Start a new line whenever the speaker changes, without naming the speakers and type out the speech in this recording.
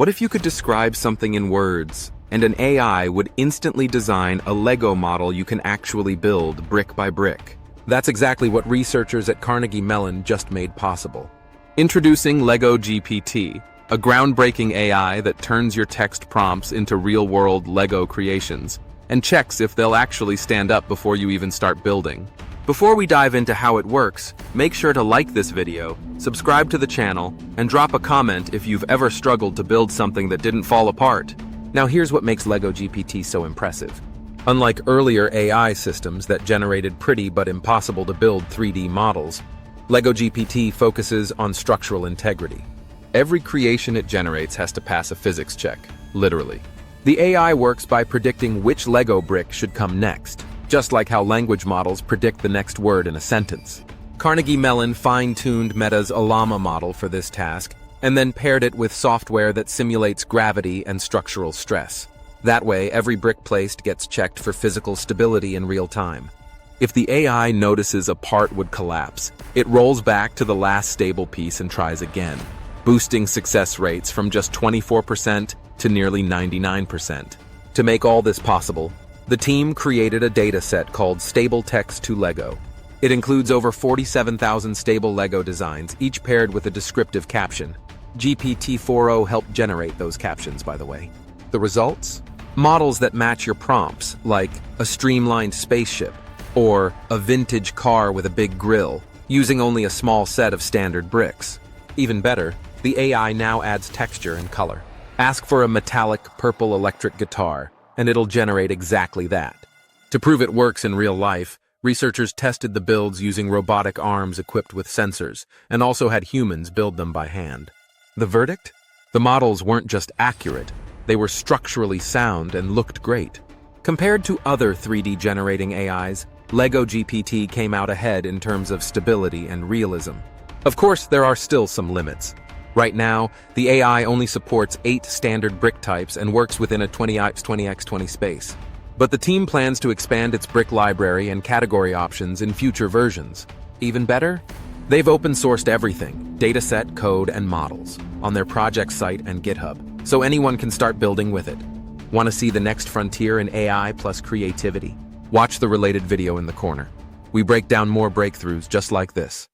What if you could describe something in words, and an AI would instantly design a Lego model you can actually build brick by brick? That's exactly what researchers at Carnegie Mellon just made possible. Introducing LegoGPT, a groundbreaking AI that turns your text prompts into real-world Lego creations and checks if they'll actually stand up before you even start building. Before we dive into how it works, make sure to like this video, subscribe to the channel, and drop a comment if you've ever struggled to build something that didn't fall apart. Now here's what makes LegoGPT so impressive. Unlike earlier AI systems that generated pretty but impossible to build 3D models, LegoGPT focuses on structural integrity. Every creation it generates has to pass a physics check, literally. The AI works by predicting which Lego brick should come next, just like how language models predict the next word in a sentence. Carnegie Mellon fine-tuned Meta's Llama model for this task, and then paired it with software that simulates gravity and structural stress. That way, every brick placed gets checked for physical stability in real time. If the AI notices a part would collapse, it rolls back to the last stable piece and tries again, boosting success rates from just 24% to nearly 99%. To make all this possible, the team created a dataset called Stable Text to Lego. It includes over 47,000 stable Lego designs, each paired with a descriptive caption. GPT-4o helped generate those captions, by the way. The results? Models that match your prompts, like a streamlined spaceship or a vintage car with a big grille, using only a small set of standard bricks. Even better, the AI now adds texture and color. Ask for a metallic purple electric guitar, and it'll generate exactly that. To prove it works in real life, researchers tested the builds using robotic arms equipped with sensors, and also had humans build them by hand. The verdict? The models weren't just accurate, they were structurally sound and looked great. Compared to other 3D generating AIs, LegoGPT came out ahead in terms of stability and realism. Of course, there are still some limits. Right now, the AI only supports 8 standard brick types and works within a 20x20x20 space. But the team plans to expand its brick library and category options in future versions. Even better? They've open-sourced everything, dataset, code, and models, on their project site and GitHub, so anyone can start building with it. Want to see the next frontier in AI plus creativity? Watch the related video in the corner. We break down more breakthroughs just like this.